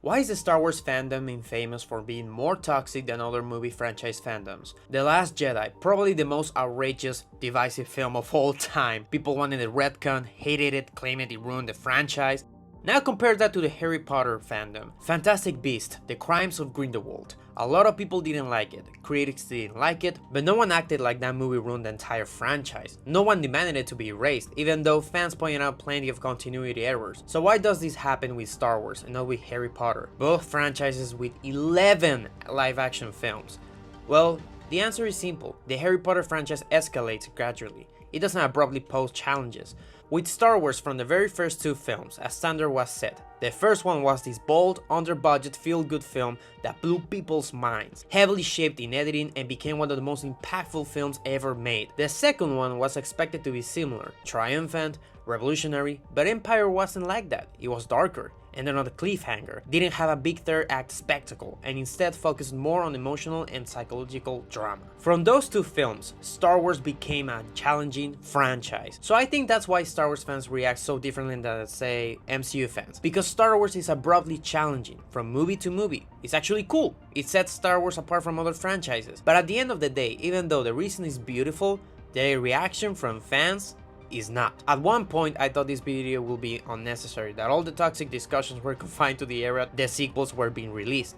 Why is the Star Wars fandom infamous for being more toxic than other movie franchise fandoms? The Last Jedi, probably the most outrageous, divisive film of all time. People wanted a retcon, hated it, claimed it ruined the franchise. Now compare that to the Harry Potter fandom. Fantastic Beasts, The Crimes of Grindelwald. A lot of people didn't like it, critics didn't like it, but no one acted like that movie ruined the entire franchise. No one demanded it to be erased, even though fans pointed out plenty of continuity errors. So why does this happen with Star Wars and not with Harry Potter? Both franchises with 11 live-action films. Well, the answer is simple. The Harry Potter franchise escalates gradually. It doesn't abruptly pose challenges. With Star Wars from the very first two films, a standard was set. The first one was this bold, under-budget, feel-good film that blew people's minds, heavily shaped in editing and became one of the most impactful films ever made. The second one was expected to be similar, triumphant, revolutionary, but Empire wasn't like that. It was darker, ended on a cliffhanger, didn't have a big third act spectacle, and instead focused more on emotional and psychological drama. From those two films, Star Wars became a challenging franchise. So I think that's why Star Wars fans react so differently than, say, MCU fans. Because Star Wars is abruptly challenging, from movie to movie. It's actually cool. It sets Star Wars apart from other franchises. But at the end of the day, even though the reason is beautiful, the reaction from fans is not. At one point, I thought this video would be unnecessary, that all the toxic discussions were confined to the era the sequels were being released.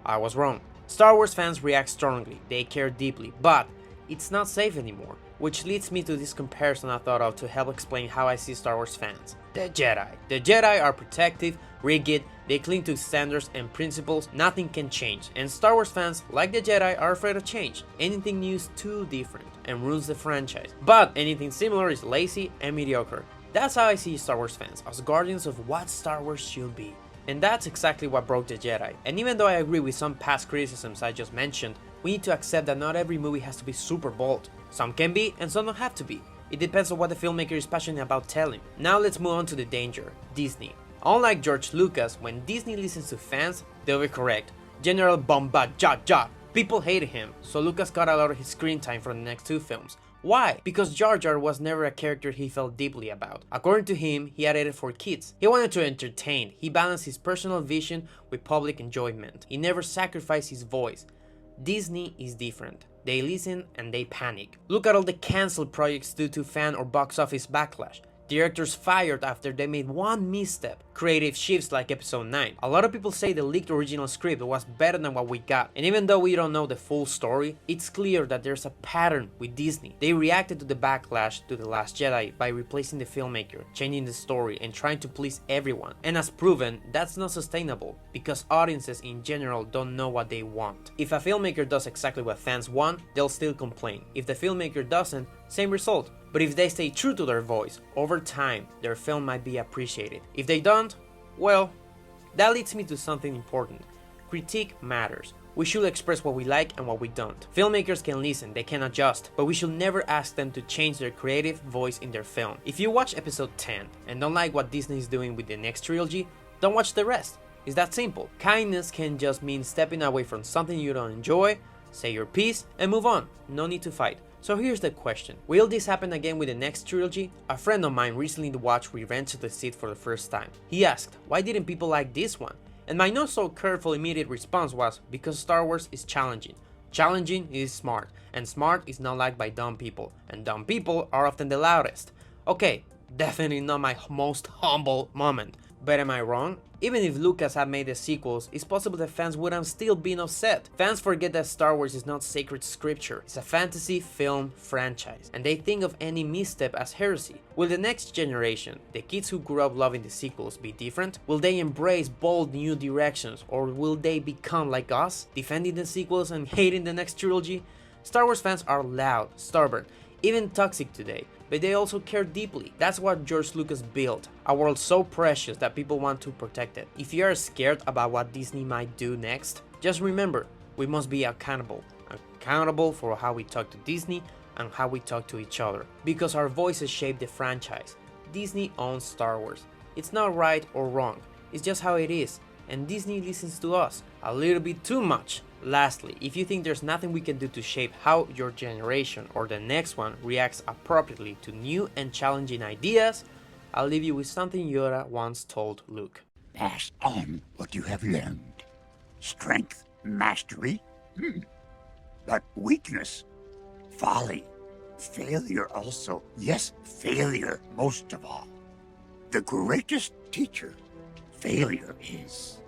I was wrong. Star Wars fans react strongly, they care deeply, but it's not safe anymore. Which leads me to this comparison I thought of to help explain how I see Star Wars fans. The Jedi. The Jedi are protective, rigid, they cling to standards and principles, nothing can change. And Star Wars fans, like the Jedi, are afraid of change. Anything new is too different and ruins the franchise. But anything similar is lazy and mediocre. That's how I see Star Wars fans, as guardians of what Star Wars should be. And that's exactly what broke the Jedi. And even though I agree with some past criticisms I just mentioned, we need to accept that not every movie has to be super bold. Some can be, and some don't have to be. It depends on what the filmmaker is passionate about telling. Now let's move on to the danger, Disney. Unlike George Lucas, when Disney listens to fans, they'll be correct. General Bomba Ja Ja. People hated him, so Lucas cut a lot of his screen time from the next two films. Why? Because Jar Jar was never a character he felt deeply about. According to him, he added it for kids. He wanted to entertain. He balanced his personal vision with public enjoyment. He never sacrificed his voice. Disney is different. They listen and they panic. Look at all the cancelled projects due to fan or box office backlash. Directors fired after they made one misstep. Creative shifts like episode 9. A lot of people say the leaked original script was better than what we got. And even though we don't know the full story, it's clear that there's a pattern with Disney. They reacted to the backlash to The Last Jedi by replacing the filmmaker, changing the story, and trying to please everyone. And as proven, that's not sustainable, because audiences in general don't know what they want. If a filmmaker does exactly what fans want, they'll still complain. If the filmmaker doesn't, same result. But if they stay true to their voice, over time, their film might be appreciated. If they don't, well, that leads me to something important. Critique matters. We should express what we like and what we don't. Filmmakers can listen, they can adjust, but we should never ask them to change their creative voice in their film. If you watch episode 10 and don't like what Disney is doing with the next trilogy, don't watch the rest. It's that simple. Kindness can just mean stepping away from something you don't enjoy, say your piece, and move on. No need to fight. So here's the question. Will this happen again with the next trilogy? A friend of mine recently watched Revenge of the Sith for the first time. He asked, why didn't people like this one? And my not so careful immediate response was, because Star Wars is challenging. Challenging is smart, and smart is not liked by dumb people, and dumb people are often the loudest. Okay, definitely not my most humble moment. But am I wrong? Even if Lucas had made the sequels, it's possible that fans would have still been upset. Fans forget that Star Wars is not sacred scripture, it's a fantasy film franchise, and they think of any misstep as heresy. Will the next generation, the kids who grew up loving the sequels, be different? Will they embrace bold new directions, or will they become like us, defending the sequels and hating the next trilogy? Star Wars fans are loud, stubborn, even toxic today, but they also care deeply. That's what George Lucas built, a world so precious that people want to protect it. If you are scared about what Disney might do next, just remember, we must be accountable for how we talk to Disney and how we talk to each other, because our voices shape the franchise. Disney owns Star Wars. It's not right or wrong, it's just how it is, and Disney listens to us a little bit too much. Lastly, if you think there's nothing we can do to shape how your generation or the next one reacts appropriately to new and challenging ideas, I'll leave you with something Yoda once told Luke. Pass on what you have learned. Strength, mastery, but weakness, folly, failure also. Yes, failure most of all. The greatest teacher failure is.